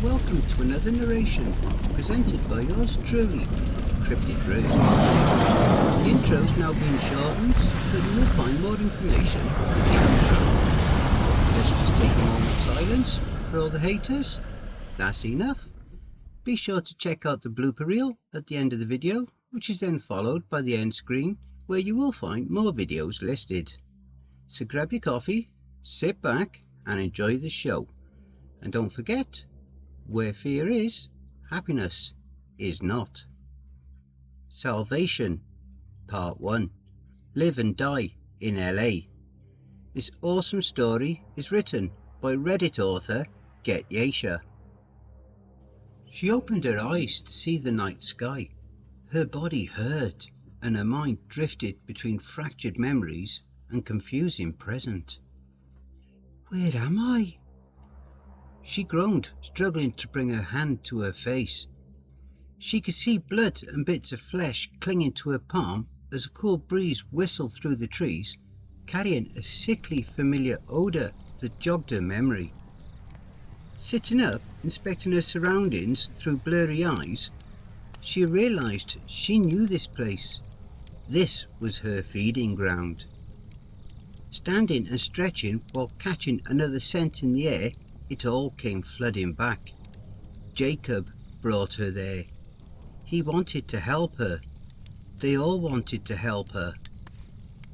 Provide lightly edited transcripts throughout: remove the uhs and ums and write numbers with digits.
welcome to another narration presented by yours truly, Cryptidsroost. The intro's now been shortened, but you will find more information in the outro. Let's just take a moment's silence for all the haters. That's enough. Be sure to check out the blooper reel at the end of the video, which is then followed by the end screen where you will find more videos listed. So grab your coffee, sit back and enjoy the show. And don't forget, where fear is, happiness is not. Salvation, Part 1. Live and Die in LA. This awesome story is written by Reddit author getyaisha. She opened her eyes to see the night sky. Her body hurt and her mind drifted between fractured memories and confusing present. Where am I? She groaned, struggling to bring her hand to her face. She could see blood and bits of flesh clinging to her palm as a cool breeze whistled through the trees, carrying a sickly familiar odour that jogged her memory. Sitting up, inspecting her surroundings through blurry eyes, she realised she knew this place. This was her feeding ground. Standing and stretching while catching another scent in the air, it all came flooding back. Jacob brought her there. He wanted to help her. They all wanted to help her.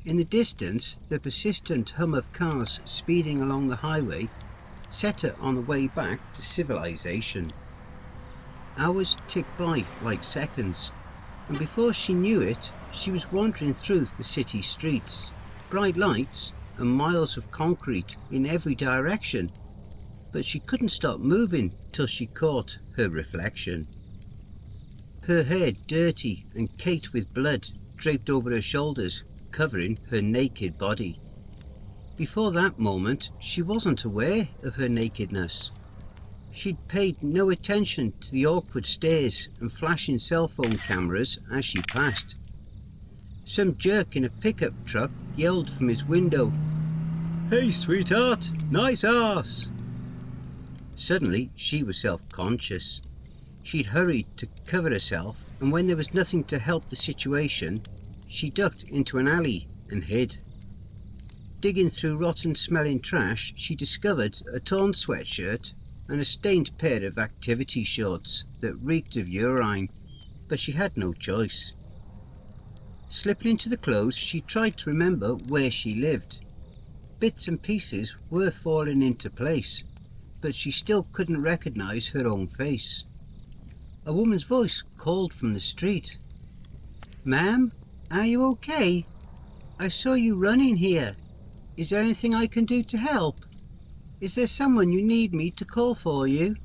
In the distance, the persistent hum of cars speeding along the highway set her on the way back to civilization. Hours ticked by like seconds, and before she knew it, she was wandering through the city streets. Bright lights and miles of concrete in every direction. But she couldn't stop moving till she caught her reflection. Her hair dirty and caked with blood draped over her shoulders, covering her naked body. Before that moment, she wasn't aware of her nakedness. She'd paid no attention to the awkward stares and flashing cell phone cameras as she passed. Some jerk in a pickup truck yelled from his window, "Hey sweetheart, nice ass!" Suddenly she was self-conscious. She'd hurried to cover herself, and when there was nothing to help the situation, she ducked into an alley and hid. Digging through rotten-smelling trash, she discovered a torn sweatshirt and a stained pair of activity shorts that reeked of urine, but she had no choice. Slipping into the clothes, she tried to remember where she lived. Bits and pieces were falling into place, but she still couldn't recognise her own face. A woman's voice called from the street. "Ma'am, are you okay? I saw you running here. Is there anything I can do to help? Is there someone you need me to call for you?"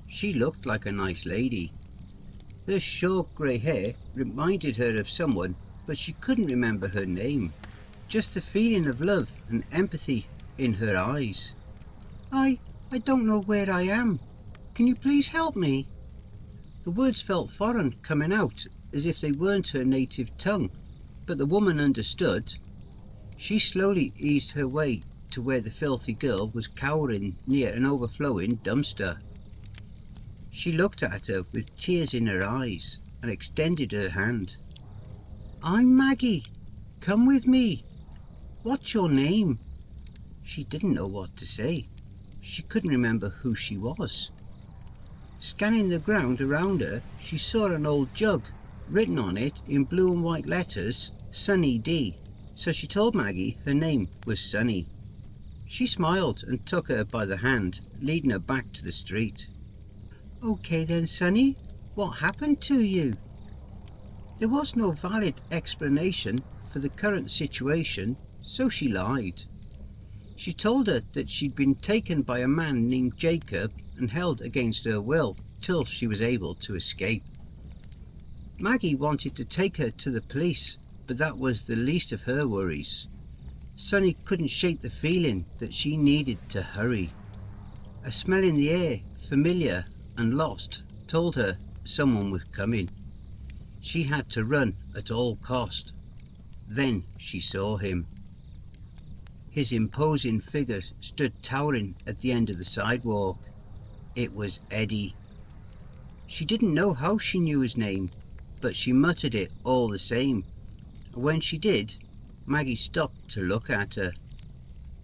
She looked like a nice lady. Her short grey hair reminded her of someone, but she couldn't remember her name. Just the feeling of love and empathy in her eyes. I don't know where I am. Can you please help me?" The words felt foreign coming out, as if they weren't her native tongue, but the woman understood. She slowly eased her way to where the filthy girl was cowering near an overflowing dumpster. She looked at her with tears in her eyes and extended her hand. "I'm Maggie. Come with me. What's your name?" She didn't know what to say. She couldn't remember who she was. Scanning the ground around her, she saw an old jug, written on it in blue and white letters, Sunny D. So she told Maggie her name was Sunny. She smiled and took her by the hand, leading her back to the street. "Okay then, Sunny, what happened to you?" There was no valid explanation for the current situation, so she lied. She told her that she'd been taken by a man named Jacob and held against her will till she was able to escape. Maggie wanted to take her to the police, but that was the least of her worries. Sunny couldn't shake the feeling that she needed to hurry. A smell in the air, familiar and lost, told her someone was coming. She had to run at all cost. Then she saw him. His imposing figure stood towering at the end of the sidewalk. It was Eddie. She didn't know how she knew his name, but she muttered it all the same. And when she did, Maggie stopped to look at her.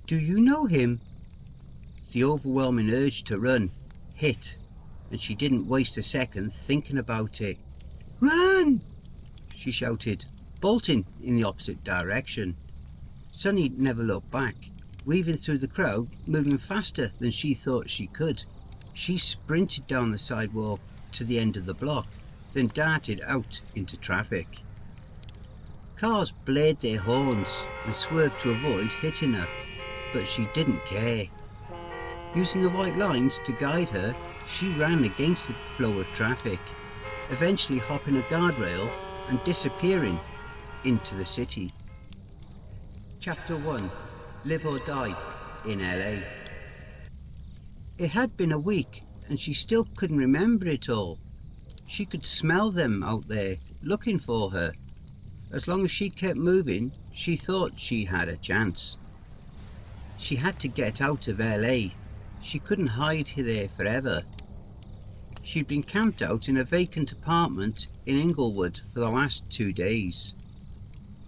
"Do you know him?" The overwhelming urge to run hit, and she didn't waste a second thinking about it. "Run!" she shouted, bolting in the opposite direction. Sunny never looked back, weaving through the crowd, moving faster than she thought she could. She sprinted down the sidewalk to the end of the block, then darted out into traffic. Cars blared their horns and swerved to avoid hitting her, but she didn't care. Using the white lines to guide her, she ran against the flow of traffic, eventually hopping a guardrail and disappearing into the city. Chapter 1. Live or Die in LA. It had been a week and she still couldn't remember it all. She could smell them out there looking for her. As long as she kept moving, she thought she had a chance. She had to get out of LA. She couldn't hide there forever. She'd been camped out in a vacant apartment in Inglewood for the last 2 days.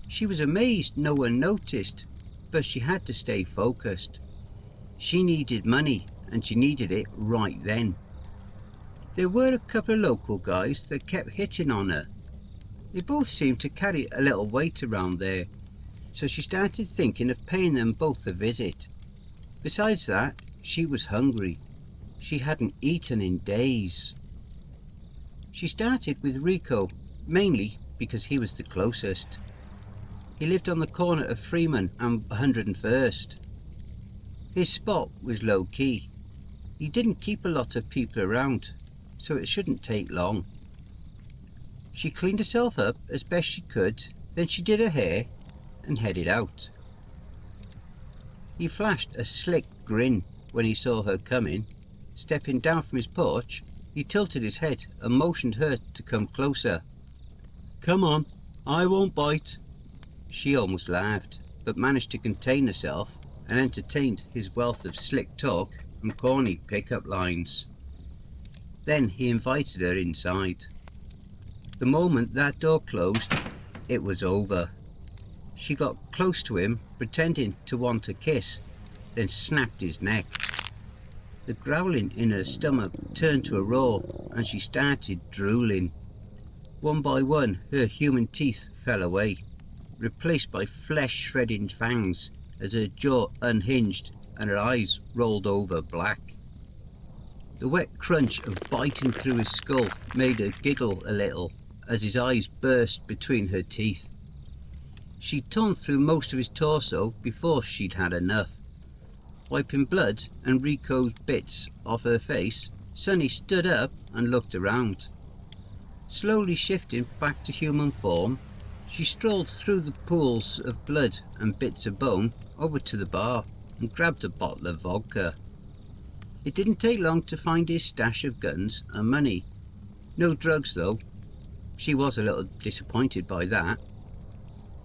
She was amazed no one noticed, but she had to stay focused. She needed money, and she needed it right then. There were a couple of local guys that kept hitting on her. They both seemed to carry a little weight around there, so she started thinking of paying them both a visit. Besides that, she was hungry. She hadn't eaten in days. She started with Rico, mainly because he was the closest. He lived on the corner of Freeman and 101st. His spot was low-key. He didn't keep a lot of people around, so it shouldn't take long. She cleaned herself up as best she could, then she did her hair and headed out. He flashed a slick grin when he saw her coming. Stepping down from his porch, he tilted his head and motioned her to come closer. "Come on, I won't bite." She almost laughed, but managed to contain herself and entertained his wealth of slick talk and corny pick-up lines. Then he invited her inside. The moment that door closed, it was over. She got close to him, pretending to want a kiss, then snapped his neck. The growling in her stomach turned to a roar and she started drooling. One by one her human teeth fell away, replaced by flesh-shredding fangs as her jaw unhinged and her eyes rolled over black. The wet crunch of biting through his skull made her giggle a little as his eyes burst between her teeth. She'd torn through most of his torso before she'd had enough. Wiping blood and Rico's bits off her face, Sunny stood up and looked around. Slowly shifting back to human form, she strolled through the pools of blood and bits of bone over to the bar and grabbed a bottle of vodka. It didn't take long to find his stash of guns and money. No drugs though. She was a little disappointed by that.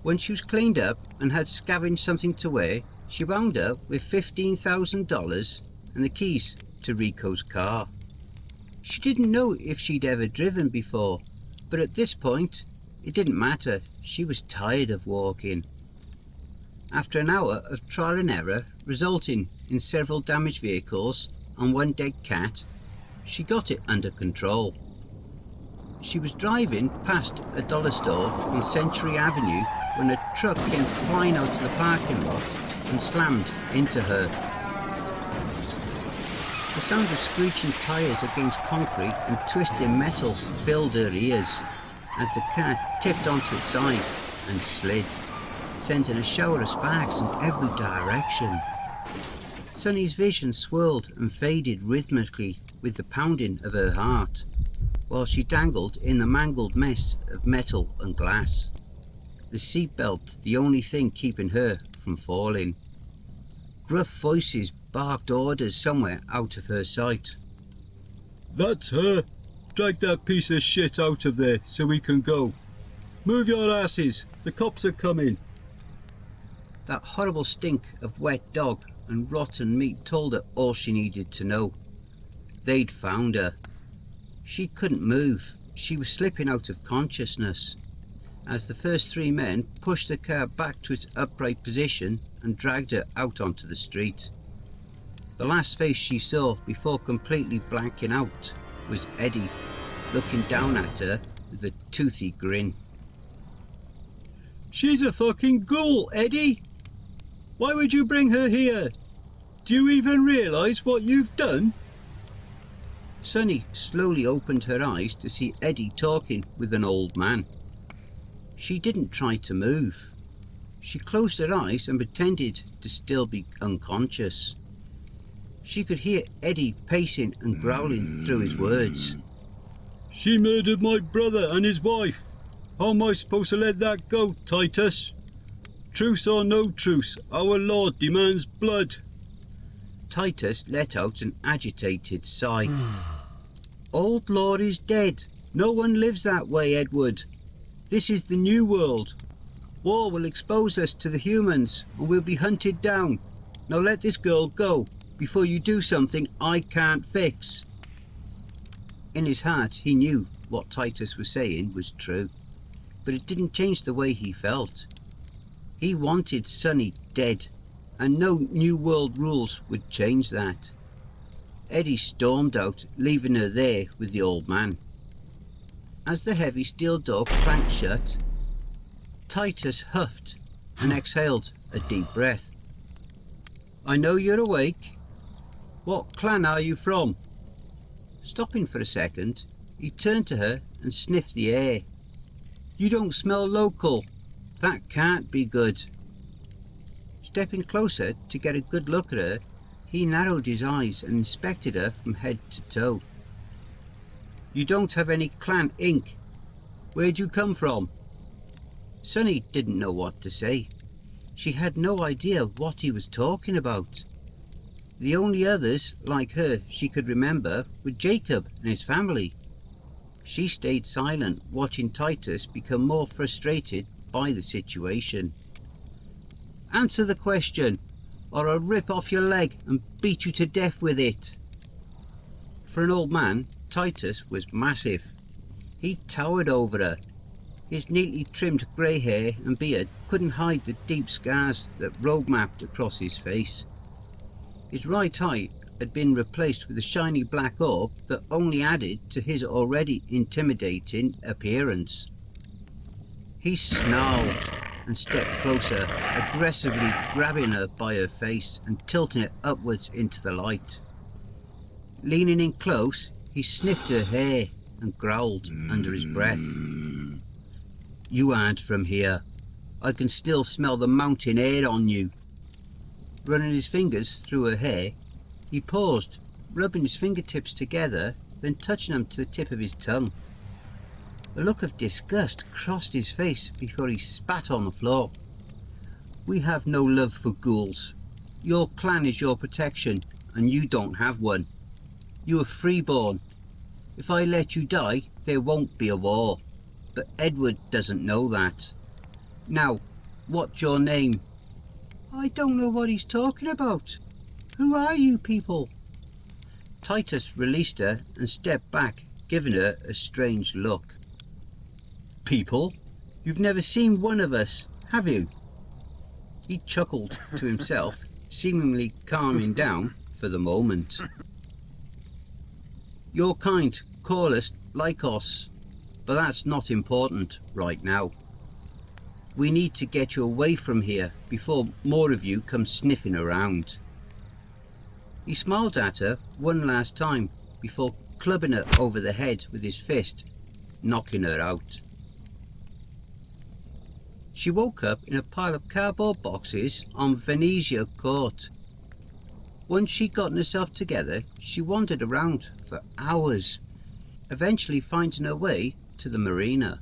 When she was cleaned up and had scavenged something to wear, she wound up with $15,000 and the keys to Rico's car. She didn't know if she'd ever driven before, but at this point, it didn't matter. She was tired of walking. After an hour of trial and error, resulting in several damaged vehicles and one dead cat, she got it under control. She was driving past a dollar store on Century Avenue when a truck came flying out of the parking lot and slammed into her. The sound of screeching tyres against concrete and twisting metal filled her ears as the car tipped onto its side and slid, sending a shower of sparks in every direction. Sunny's vision swirled and faded rhythmically with the pounding of her heart, while she dangled in the mangled mess of metal and glass. The seatbelt the only thing keeping her from falling. Gruff voices barked orders somewhere out of her sight. "That's her! Drag that piece of shit out of there so we can go. Move your asses, the cops are coming." That horrible stink of wet dog and rotten meat told her all she needed to know. They'd found her. She couldn't move. She was slipping out of consciousness as the first three men pushed the car back to its upright position and dragged her out onto the street. The last face she saw before completely blanking out was Eddie, looking down at her with a toothy grin. She's a fucking ghoul, Eddie! Why would you bring her here? Do you even realise what you've done? Sunny slowly opened her eyes to see Eddie talking with an old man. She didn't try to move. She closed her eyes and pretended to still be unconscious. She could hear Eddie pacing and growling through his words. She murdered my brother and his wife. How am I supposed to let that go, Titus? Truce or no truce, our Lord demands blood. Titus let out an agitated sigh. Old Lord is dead. No one lives that way, Edward. This is the new world. War will expose us to the humans and we'll be hunted down. Now let this girl go before you do something I can't fix. In his heart he knew what Titus was saying was true, but it didn't change the way he felt. He wanted Sunny dead, and no new world rules would change that. Eddie stormed out, leaving her there with the old man. As the heavy steel door clanked shut, Titus huffed and exhaled a deep breath. I know you're awake. What clan are you from? Stopping for a second, he turned to her and sniffed the air. You don't smell local. That can't be good. Stepping closer to get a good look at her, he narrowed his eyes and inspected her from head to toe. You don't have any clan ink. Where'd you come from? Sunny didn't know what to say. She had no idea what he was talking about. The only others like her she could remember were Jacob and his family. She stayed silent, watching Titus become more frustrated by the situation. Answer the question, or I'll rip off your leg and beat you to death with it. For an old man, Titus was massive. He towered over her. His neatly trimmed grey hair and beard couldn't hide the deep scars that road mapped across his face. His right eye had been replaced with a shiny black orb that only added to his already intimidating appearance. He snarled and stepped closer, aggressively grabbing her by her face and tilting it upwards into the light. Leaning in close, he sniffed her hair and growled under his breath. You aren't from here. I can still smell the mountain air on you. Running his fingers through her hair, he paused, rubbing his fingertips together, then touching them to the tip of his tongue. A look of disgust crossed his face before he spat on the floor. We have no love for ghouls. Your clan is your protection, and you don't have one. You are freeborn. If I let you die, there won't be a war. But Edward doesn't know that. Now, what's your name? I don't know what he's talking about. Who are you people? Titus released her and stepped back, giving her a strange look. People? You've never seen one of us, have you? He chuckled to himself, seemingly calming down for the moment. Your kind call us Lycos, but that's not important right now. We need to get you away from here before more of you come sniffing around. He smiled at her one last time before clubbing her over the head with his fist, knocking her out. She woke up in a pile of cardboard boxes on Venezia Court. Once she'd gotten herself together, she wandered around for hours, eventually finding her way to the marina.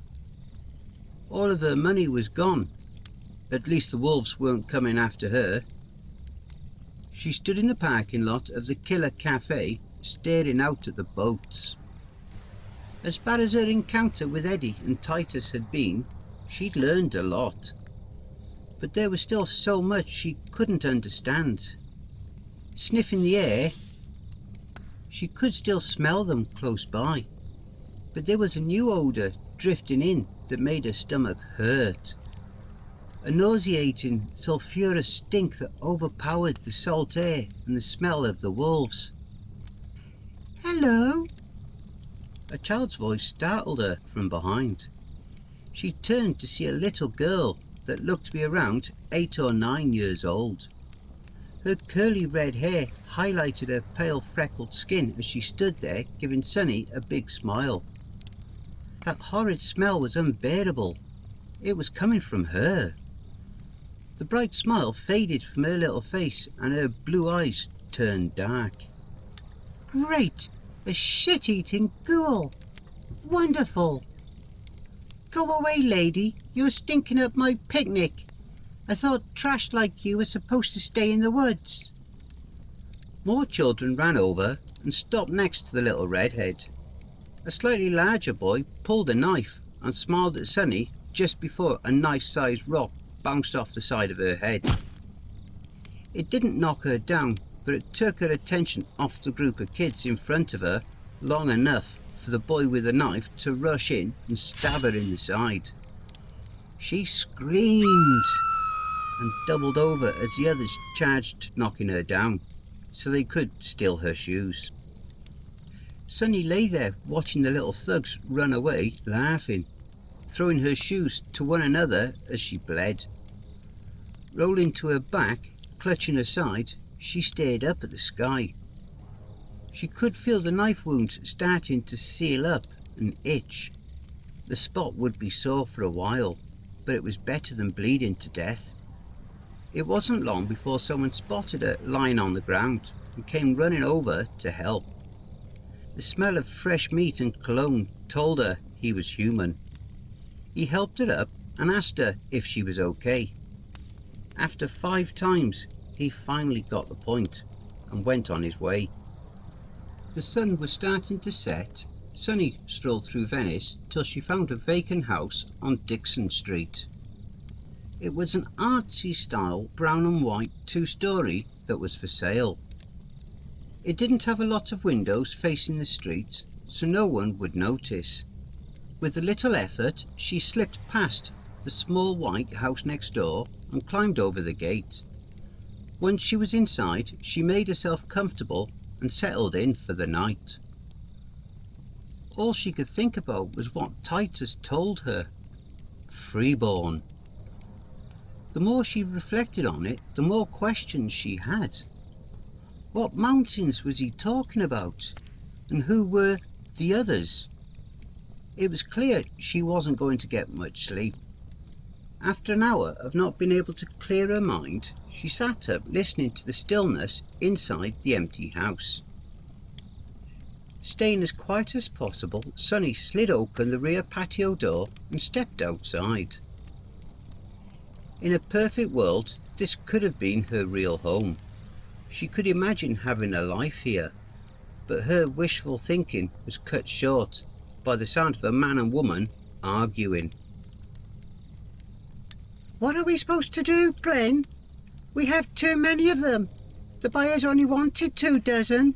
All of her money was gone. At least the wolves weren't coming after her. She stood in the parking lot of the Killer Cafe, staring out at the boats. As bad as her encounter with Eddie and Titus had been, she'd learned a lot. But there was still so much she couldn't understand. Sniffing the air, She could still smell them close by, but there was a new odour drifting in that made her stomach hurt. A nauseating, sulphurous stink that overpowered the salt air and the smell of the wolves. "Hello!" A child's voice startled her from behind. She turned to see a little girl that looked to be around 8 or 9 years old. Her curly red hair highlighted her pale freckled skin as she stood there giving Sunny a big smile. That horrid smell was unbearable. It was coming from her. The bright smile faded from her little face and her blue eyes turned dark. "Great! A shit-eating ghoul! Wonderful! Go away, lady. You're stinking up my picnic. I thought trash like you were supposed to stay in the woods." More children ran over and stopped next to the little redhead. A slightly larger boy pulled a knife and smiled at Sunny just before a nice-sized rock bounced off the side of her head. It didn't knock her down, but it took her attention off the group of kids in front of her long enough for the boy with the knife to rush in and stab her in the side. She screamed and doubled over as the others charged, knocking her down so they could steal her shoes. Sunny lay there watching the little thugs run away, laughing, throwing her shoes to one another as she bled. Rolling to her back, clutching her side, she stared up at the sky. She could feel the knife wound starting to seal up and itch. The spot would be sore for a while, but it was better than bleeding to death. It wasn't long before someone spotted her lying on the ground and came running over to help. The smell of fresh meat and cologne told her he was human. He helped her up and asked her if she was okay. After 5 times, he finally got the point and went on his way. The sun was starting to set. Sunny strolled through Venice till she found a vacant house on Dixon Street. It was an artsy style brown and white 2-storey that was for sale. It didn't have a lot of windows facing the street, so no one would notice. With a little effort, she slipped past the small white house next door and climbed over the gate. Once she was inside, she made herself comfortable and settled in for the night. All she could think about was what Titus told her. Freeborn. The more she reflected on it, the more questions she had. What mountains was he talking about? And who were the others? It was clear she wasn't going to get much sleep. After an hour of not being able to clear her mind, she sat up listening to the stillness inside the empty house. Staying as quiet as possible, Sunny slid open the rear patio door and stepped outside. In a perfect world, this could have been her real home. She could imagine having a life here, but her wishful thinking was cut short by the sound of a man and woman arguing. "What are we supposed to do, Glenn? We have too many of them. The buyers only wanted 2 dozen.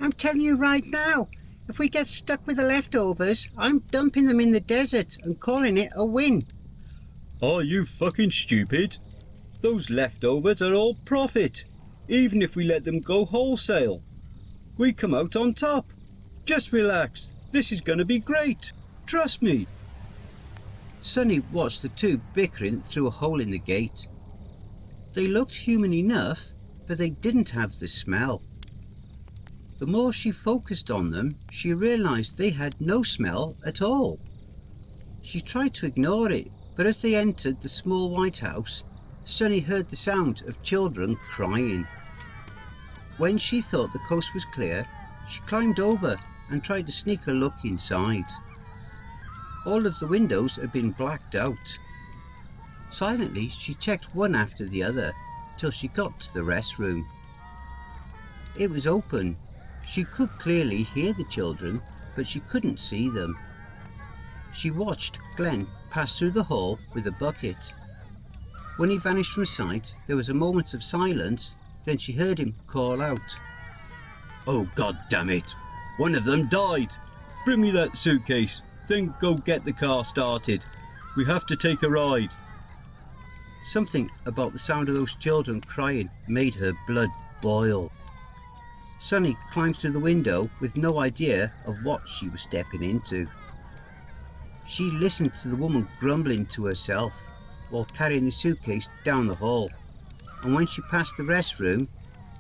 I'm telling you right now, if we get stuck with the leftovers, I'm dumping them in the desert and calling it a win." Are you fucking stupid? Those leftovers are all profit, even if we let them go wholesale. We come out on top. Just relax. This is gonna be great. Trust me. Sunny watched the two bickering through a hole in the gate. They looked human enough, but they didn't have the smell. The more she focused on them, she realised they had no smell at all. She tried to ignore it, but as they entered the small white house, Sunny heard the sound of children crying. When she thought the coast was clear, she climbed over and tried to sneak a look inside. All of the windows had been blacked out. Silently, she checked one after the other till she got to the restroom. It was open. She could clearly hear the children, but she couldn't see them. She watched Glenn pass through the hall with a bucket. When he vanished from sight, there was a moment of silence, then she heard him call out, Oh, god damn it. One of them died. Bring me that suitcase, then go get the car started. We have to take a ride. Something about the sound of those children crying made her blood boil. Sunny climbed through the window with no idea of what she was stepping into. She listened to the woman grumbling to herself while carrying the suitcase down the hall, and when she passed the restroom,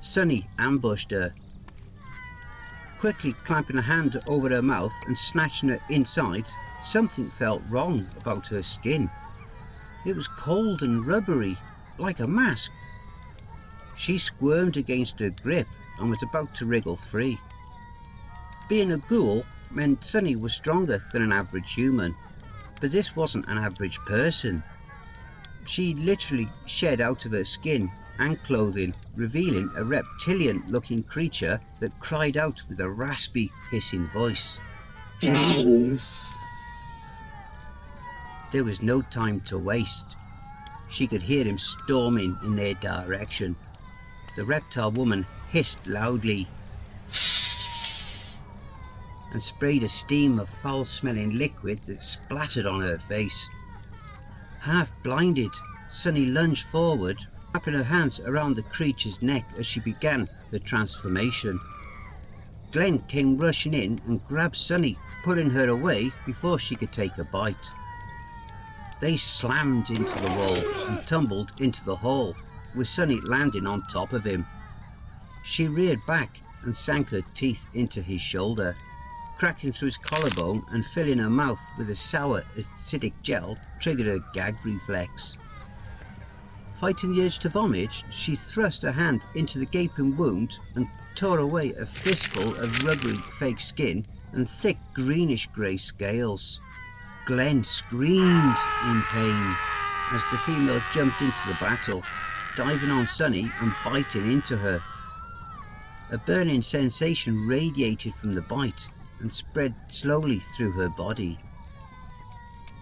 Sunny ambushed her. Quickly clamping a hand over her mouth and snatching her inside, something felt wrong about her skin. It was cold and rubbery, like a mask. She squirmed against her grip and was about to wriggle free. Being a ghoul meant Sunny was stronger than an average human, but this wasn't an average person. She literally shed out of her skin and clothing, revealing a reptilian-looking creature that cried out with a raspy, hissing voice. There was no time to waste. She could hear him storming in their direction. The reptile woman hissed loudly and sprayed a steam of foul-smelling liquid that splattered on her face. Half blinded, Sunny lunged forward, wrapping her hands around the creature's neck as she began her transformation. Glenn came rushing in and grabbed Sunny, pulling her away before she could take a bite. They slammed into the wall and tumbled into the hall, with Sunny landing on top of him. She reared back and sank her teeth into his shoulder, cracking through his collarbone and filling her mouth with a sour acidic gel triggered her gag reflex. Fighting the urge to vomit, she thrust her hand into the gaping wound and tore away a fistful of rubbery fake skin and thick greenish-grey scales. Glenn screamed in pain as the female jumped into the battle, diving on Sunny and biting into her. A burning sensation radiated from the bite and spread slowly through her body.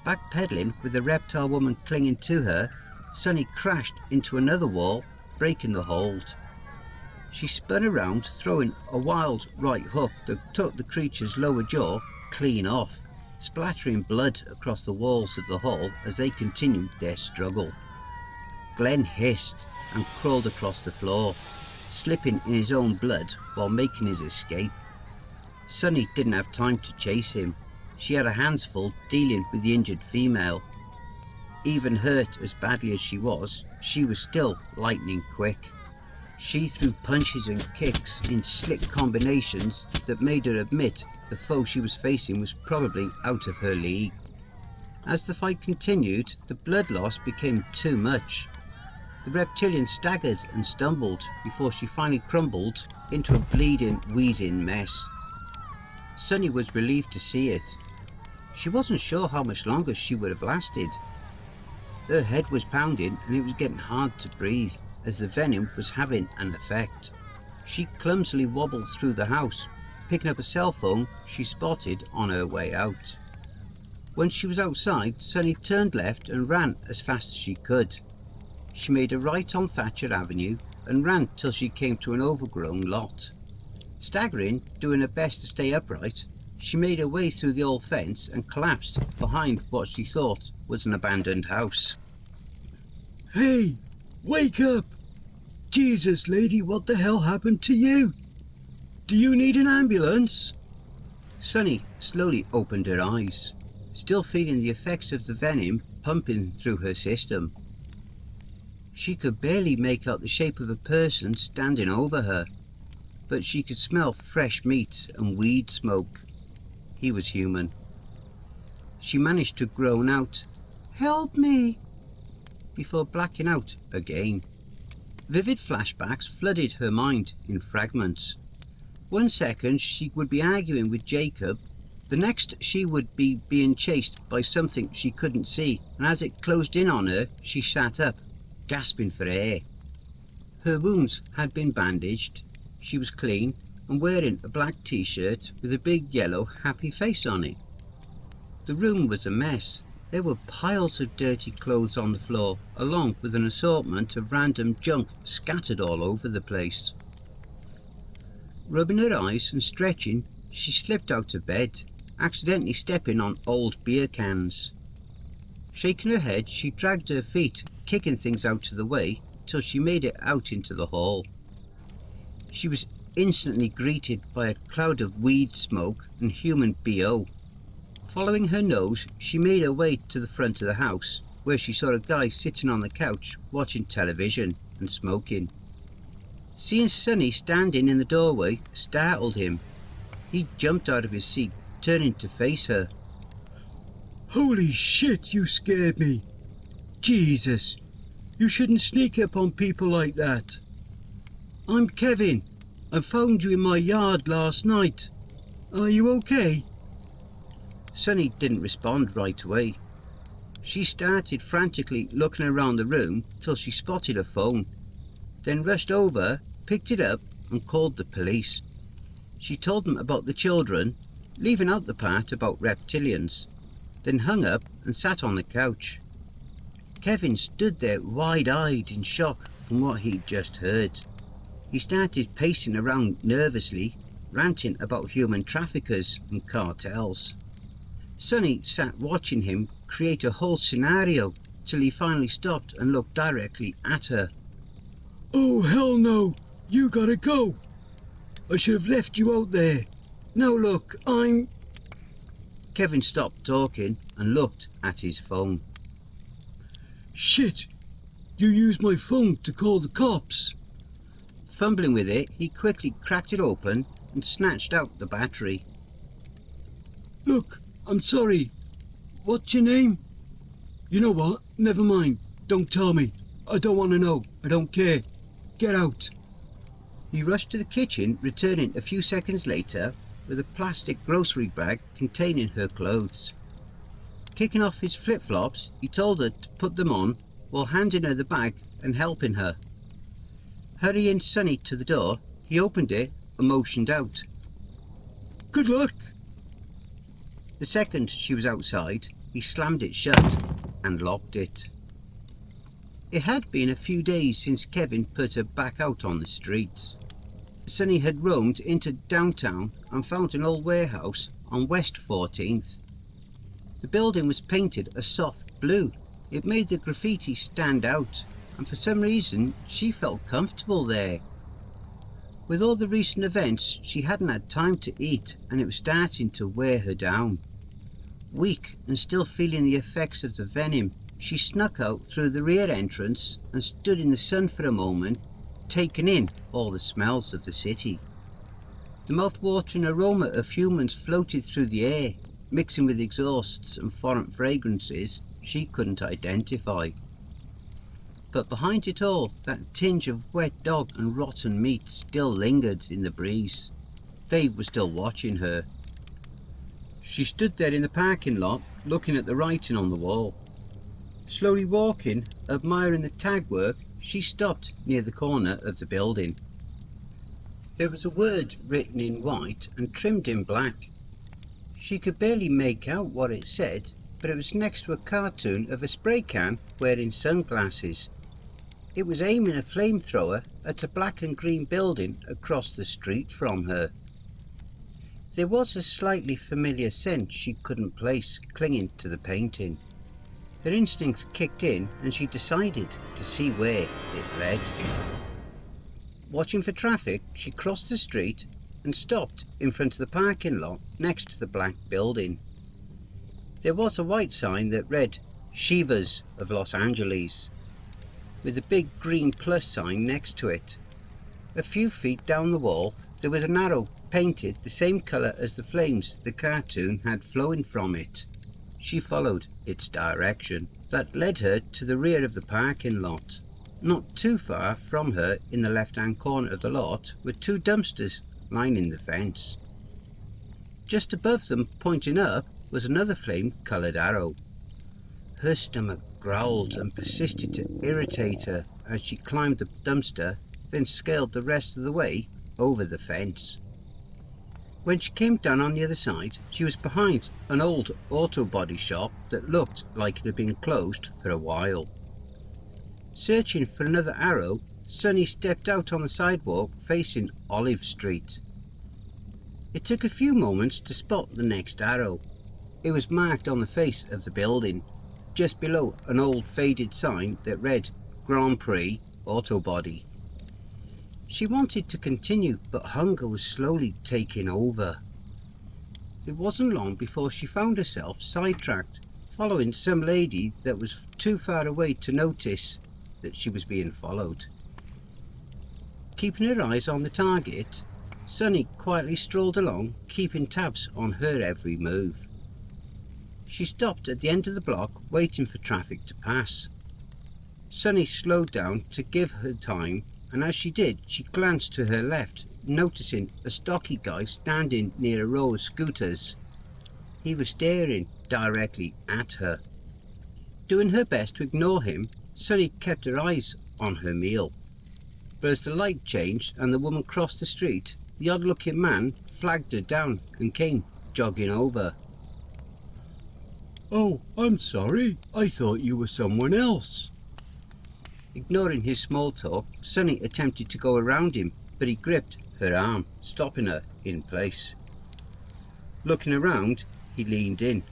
Backpedaling with the reptile woman clinging to her, Sunny crashed into another wall, breaking the hold. She spun around, throwing a wild right hook that took the creature's lower jaw clean off, splattering blood across the walls of the hall as they continued their struggle. Glenn hissed and crawled across the floor, slipping in his own blood while making his escape. Sunny didn't have time to chase him. She had her hands full dealing with the injured female. Even hurt as badly as she was still lightning quick. She threw punches and kicks in slick combinations that made her admit the foe she was facing was probably out of her league. As the fight continued, the blood loss became too much. The reptilian staggered and stumbled before she finally crumbled into a bleeding, wheezing mess. Sunny was relieved to see it. She wasn't sure how much longer she would have lasted. Her head was pounding and it was getting hard to breathe as the venom was having an effect. She clumsily wobbled through the house, picking up a cell phone she spotted on her way out. When she was outside, Sunny turned left and ran as fast as she could. She made a right on Thatcher Avenue and ran till she came to an overgrown lot. Staggering, doing her best to stay upright, she made her way through the old fence and collapsed behind what she thought was an abandoned house. Hey, wake up! Jesus, lady, what the hell happened to you? Do you need an ambulance? Sunny slowly opened her eyes, still feeling the effects of the venom pumping through her system. She could barely make out the shape of a person standing over her, but she could smell fresh meat and weed smoke. He was human. She managed to groan out, "Help me," before blacking out again. Vivid flashbacks flooded her mind in fragments. 1 second she would be arguing with Jacob, the next she would be being chased by something she couldn't see, and as it closed in on her, she sat up, gasping for air. Her wounds had been bandaged, she was clean and wearing a black t-shirt with a big yellow happy face on it. The room was a mess. There were piles of dirty clothes on the floor, along with an assortment of random junk scattered all over the place. Rubbing her eyes and stretching, she slipped out of bed, accidentally stepping on old beer cans. Shaking her head, she dragged her feet, kicking things out of the way, till she made it out into the hall. She was instantly greeted by a cloud of weed smoke and human BO. Following her nose, she made her way to the front of the house, where she saw a guy sitting on the couch watching television and smoking. Seeing Sonny standing in the doorway startled him. He jumped out of his seat, turning to face her. Holy shit, you scared me. Jesus, you shouldn't sneak up on people like that. I'm Kevin. I found you in my yard last night. Are you okay? Sonny didn't respond right away. She started frantically looking around the room till she spotted her phone, then rushed over, picked it up and called the police. She told them about the children, leaving out the part about reptilians, then hung up and sat on the couch. Kevin stood there wide-eyed in shock from what he'd just heard. He started pacing around nervously, ranting about human traffickers and cartels. Sonny sat watching him create a whole scenario till he finally stopped and looked directly at her. Oh hell no, you gotta go. I should have left you out there. Now look, Kevin stopped talking and looked at his phone. Shit, you used my phone to call the cops. Fumbling with it, he quickly cracked it open and snatched out the battery. Look, I'm sorry. What's your name? You know what? Never mind. Don't tell me. I don't want to know. I don't care. Get out. He rushed to the kitchen, returning a few seconds later with a plastic grocery bag containing her clothes. Kicking off his flip-flops, he told her to put them on while handing her the bag and helping her. Hurrying Sonny to the door, he opened it and motioned out. Good luck. The second she was outside, he slammed it shut and locked it. It had been a few days since Kevin put her back out on the streets. Sonny had roamed into downtown and found an old warehouse on West 14th. The building was painted a soft blue. It made the graffiti stand out, and for some reason she felt comfortable there. With all the recent events, she hadn't had time to eat, and it was starting to wear her down. Weak and still feeling the effects of the venom, she snuck out through the rear entrance and stood in the sun for a moment, taking in all the smells of the city. The mouth-watering aroma of humans floated through the air, mixing with exhausts and foreign fragrances she couldn't identify. But behind it all, that tinge of wet dog and rotten meat still lingered in the breeze. They were still watching her. She stood there in the parking lot, looking at the writing on the wall. Slowly walking, admiring the tag work, she stopped near the corner of the building. There was a word written in white and trimmed in black. She could barely make out what it said, but it was next to a cartoon of a spray can wearing sunglasses. It was aiming a flamethrower at a black and green building across the street from her. There was a slightly familiar scent she couldn't place clinging to the painting. Her instincts kicked in and she decided to see where it led. Watching for traffic, she crossed the street and stopped in front of the parking lot next to the black building. There was a white sign that read Shivas of Los Angeles, with a big green plus sign next to it. A few feet down the wall, there was an arrow painted the same colour as the flames the cartoon had flowing from it. She followed its direction. That led her to the rear of the parking lot. Not too far from her, in the left-hand corner of the lot, were two dumpsters lining the fence. Just above them, pointing up, was another flame-coloured arrow. Her stomach growled and persisted to irritate her as she climbed the dumpster, then scaled the rest of the way over the fence. When she came down on the other side, she was behind an old auto body shop that looked like it had been closed for a while. Searching for another arrow, Sonny stepped out on the sidewalk facing Olive Street. It took a few moments to spot the next arrow. It was marked on the face of the building, just below an old faded sign that read Grand Prix Auto Body. She wanted to continue, but hunger was slowly taking over. It wasn't long before she found herself sidetracked, following some lady that was too far away to notice that she was being followed. Keeping her eyes on the target, Sunny quietly strolled along, keeping tabs on her every move. She stopped at the end of the block, waiting for traffic to pass. Sunny slowed down to give her time, and as she did, she glanced to her left, noticing a stocky guy standing near a row of scooters. He was staring directly at her. Doing her best to ignore him, Sunny kept her eyes on her meal. But as the light changed and the woman crossed the street, the odd-looking man flagged her down and came jogging over. "Oh, I'm sorry. I thought you were someone else." Ignoring his small talk, Sunny attempted to go around him, but he gripped her arm, stopping her in place. Looking around, he leaned in.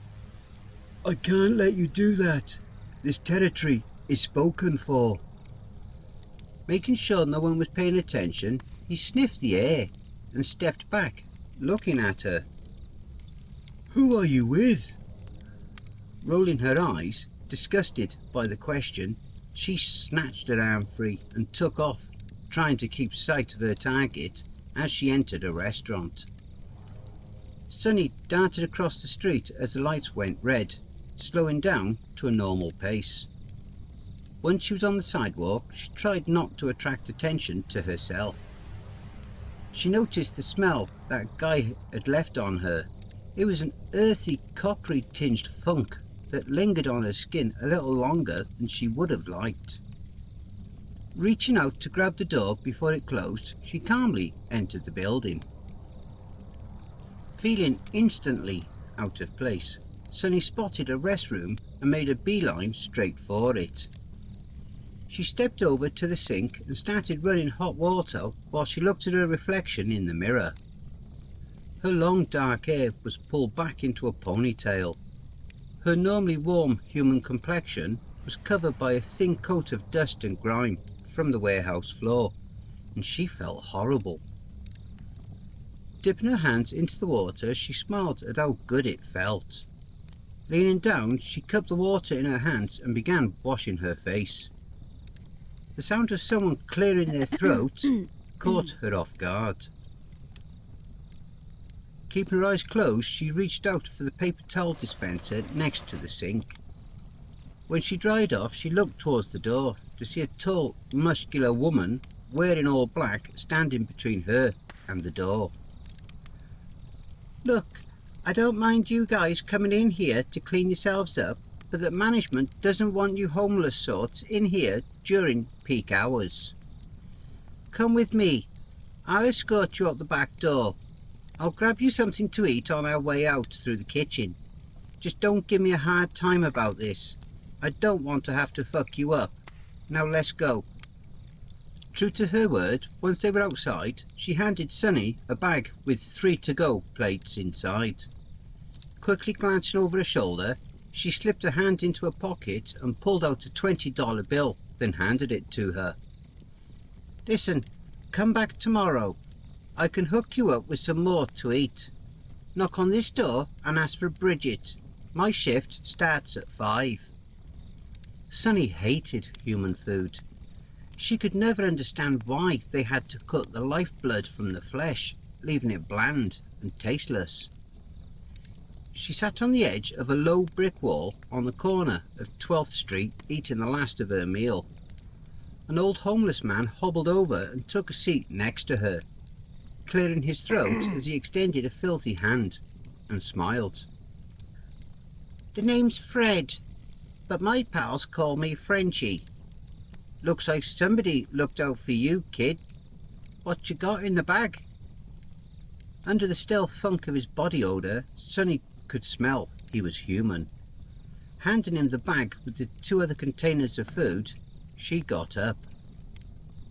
"I can't let you do that. This territory is spoken for." Making sure no one was paying attention, he sniffed the air and stepped back, looking at her. "Who are you with?" Rolling her eyes, disgusted by the question, she snatched her arm free and took off, trying to keep sight of her target as she entered a restaurant. Sunny darted across the street as the lights went red, slowing down to a normal pace. Once she was on the sidewalk, she tried not to attract attention to herself. She noticed the smell that guy had left on her. It was an earthy, coppery-tinged funk that lingered on her skin a little longer than she would have liked. Reaching out to grab the door before it closed, she calmly entered the building. Feeling instantly out of place, Sunny spotted a restroom and made a beeline straight for it. She stepped over to the sink and started running hot water while she looked at her reflection in the mirror. Her long dark hair was pulled back into a ponytail. Her normally warm human complexion was covered by a thin coat of dust and grime from the warehouse floor, and she felt horrible. Dipping her hands into the water, she smiled at how good it felt. Leaning down, she cupped the water in her hands and began washing her face. The sound of someone clearing their throat caught her off guard. Keeping her eyes closed, she reached out for the paper towel dispenser next to the sink. When she dried off, she looked towards the door to see a tall, muscular woman wearing all black standing between her and the door. "Look, I don't mind you guys coming in here to clean yourselves up, but the management doesn't want you homeless sorts in here during peak hours. Come with me. I'll escort you out the back door. I'll grab you something to eat on our way out through the kitchen. Just don't give me a hard time about this. I don't want to have to fuck you up. Now let's go." True to her word, once they were outside, she handed Sunny a bag with 3 to-go plates inside. Quickly glancing over her shoulder, she slipped her hand into her pocket and pulled out a $20 bill, then handed it to her. "Listen, come back tomorrow. I can hook you up with some more to eat. Knock on this door and ask for Bridget. My shift starts at 5. Sunny hated human food. She could never understand why they had to cut the lifeblood from the flesh, leaving it bland and tasteless. She sat on the edge of a low brick wall on the corner of 12th Street eating the last of her meal. An old homeless man hobbled over and took a seat next to her, clearing his throat as he extended a filthy hand and smiled. "The name's Fred, but my pals call me Frenchie. Looks like somebody looked out for you, kid. What you got in the bag?" Under the stale funk of his body odour, Sunny could smell he was human. Handing him the bag with the 2 other containers of food, she got up.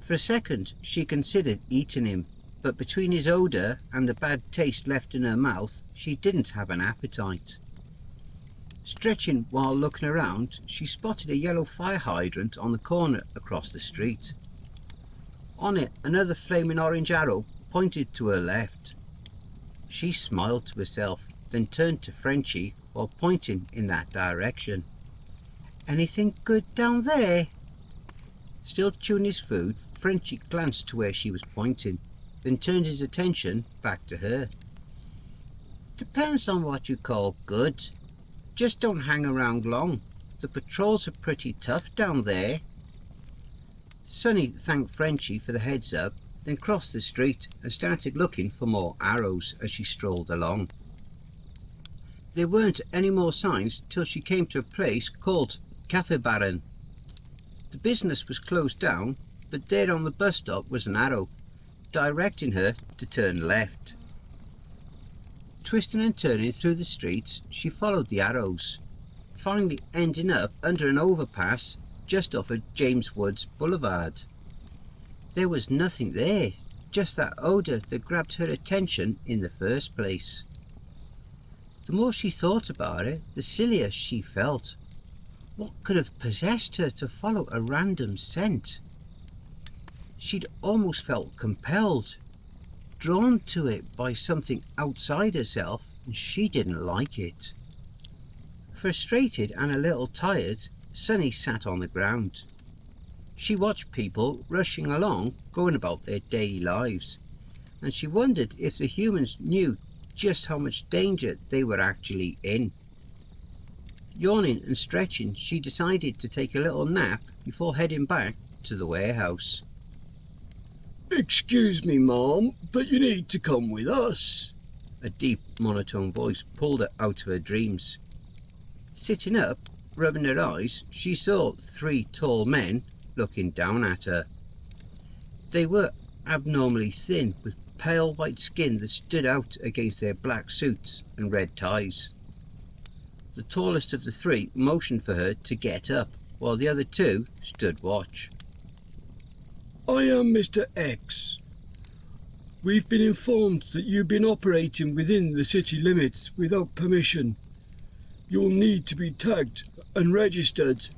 For a second she considered eating him, but between his odour and the bad taste left in her mouth, she didn't have an appetite. Stretching while looking around, she spotted a yellow fire hydrant on the corner across the street. On it, another flaming orange arrow pointed to her left. She smiled to herself, then turned to Frenchie while pointing in that direction. "Anything good down there?" Still chewing his food, Frenchie glanced to where she was pointing, then turned his attention back to her. "Depends on what you call good. Just don't hang around long. The patrols are pretty tough down there." Sonny thanked Frenchie for the heads up, then crossed the street and started looking for more arrows as she strolled along. There weren't any more signs till she came to a place called Campfire B-Roll. The business was closed down, but there on the bus stop was an arrow, directing her to turn left. Twisting and turning through the streets, she followed the arrows, finally ending up under an overpass just off of James Woods Boulevard. There was nothing there, just that odour that grabbed her attention in the first place. The more she thought about it, the sillier she felt. What could have possessed her to follow a random scent? She'd almost felt compelled, drawn to it by something outside herself, and she didn't like it. Frustrated and a little tired, Sonny sat on the ground. She watched people rushing along, going about their daily lives, and she wondered if the humans knew just how much danger they were actually in. Yawning and stretching, she decided to take a little nap before heading back to the warehouse. "Excuse me, Mom, but you need to come with us." A deep, monotone voice pulled her out of her dreams. Sitting up, rubbing her eyes, she saw 3 tall men looking down at her. They were abnormally thin, with pale white skin that stood out against their black suits and red ties. The tallest of the 3 motioned for her to get up, while the other 2 stood watch. "I am Mr. X. We've been informed that you've been operating within the city limits without permission. You'll need to be tagged and registered."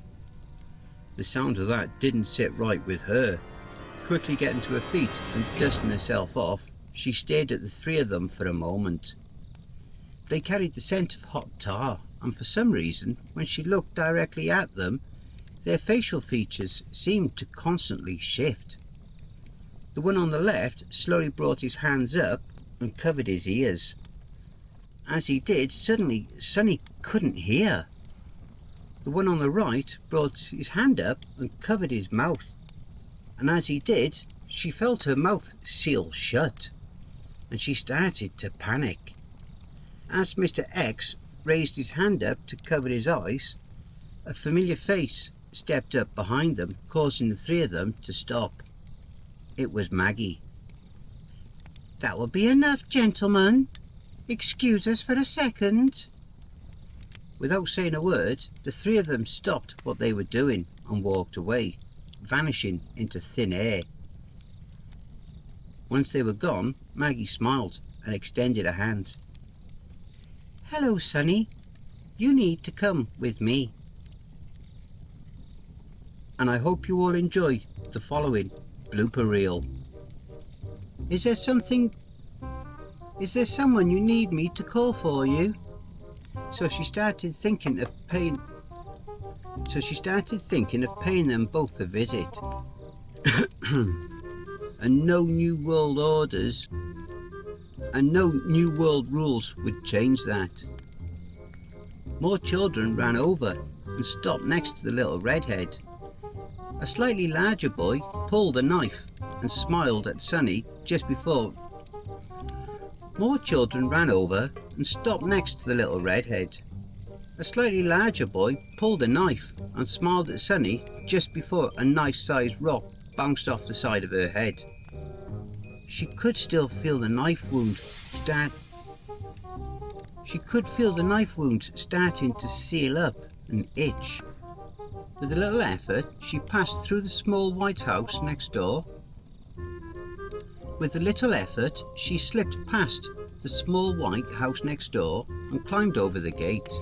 The sound of that didn't sit right with her. Quickly getting to her feet and dusting herself off, she stared at the 3 of them for a moment. They carried the scent of hot tar, and for some reason, when she looked directly at them, their facial features seemed to constantly shift. The one on the left slowly brought his hands up and covered his ears. As he did, suddenly Sonny couldn't hear. The one on the right brought his hand up and covered his mouth, and as he did, she felt her mouth seal shut, and she started to panic. As Mr. X raised his hand up to cover his eyes, a familiar face stepped up behind them, causing the 3 of them to stop. It was Maggie. "That will be enough, gentlemen. Excuse us for a second." Without saying a word, the 3 of them stopped what they were doing and walked away, vanishing into thin air. Once they were gone, Maggie smiled and extended a hand. "Hello, Sonny. You need to come with me." And I hope you all enjoy the following blooper reel. Is there someone you need me to call for you? So she started thinking of paying them both a visit. And no new world orders and no new world rules would change that. More children ran over and stopped next to the little redhead. A slightly larger boy pulled a knife and smiled at Sonny just before. More children ran over and stopped next to the little redhead. A slightly larger boy pulled a knife and smiled at Sonny just before a nice-sized rock bounced off the side of her head. She could still feel the knife wound starting to seal up and itch. With a little effort, she passed through the small white house next door. With a little effort, she slipped past the small white house next door and climbed over the gate.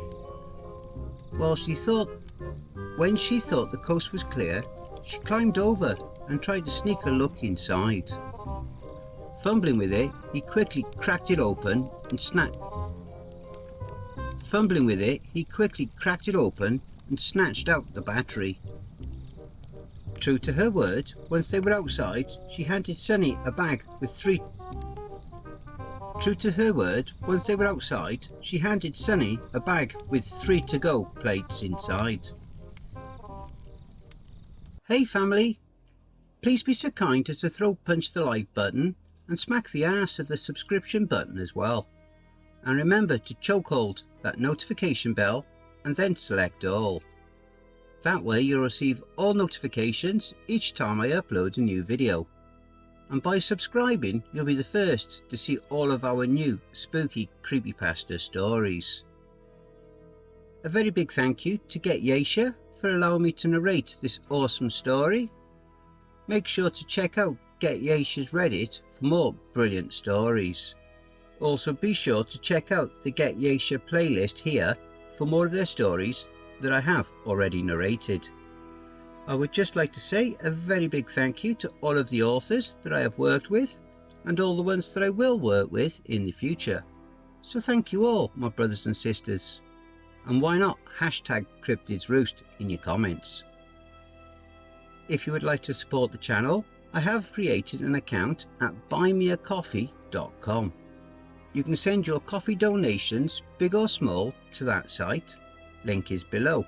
When she thought the coast was clear, she climbed over and tried to sneak a look inside. Fumbling with it, he quickly cracked it open and snatched out the battery. True to her word, once they were outside, she handed Sunny a bag with three to-go plates inside. Hey family, please be so kind as to punch the like button and smack the ass of the subscription button as well. And remember to chokehold that notification bell and then select all. That way you'll receive all notifications each time I upload a new video. And by subscribing, you'll be the first to see all of our new spooky creepypasta stories. A very big thank you to getyaisha for allowing me to narrate this awesome story. Make sure to check out getyaisha's Reddit for more brilliant stories. Also be sure to check out the getyaisha playlist here for more of their stories that I have already narrated. I would just like to say a very big thank you to all of the authors that I have worked with and all the ones that I will work with in the future. So thank you all, my brothers and sisters. And why not hashtag cryptidsroost in your comments. If you would like to support the channel, I have created an account at buymeacoffee.com. You can send your coffee donations, big or small, to that site, link is below,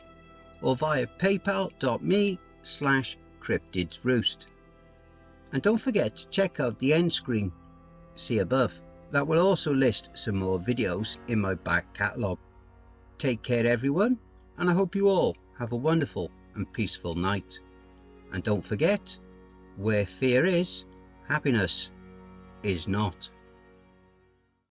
or via paypal.me/cryptidsroost. And don't forget to check out the end screen, see above, that will also list some more videos in my back catalogue. Take care everyone, and I hope you all have a wonderful and peaceful night. And don't forget, where fear is, happiness is not.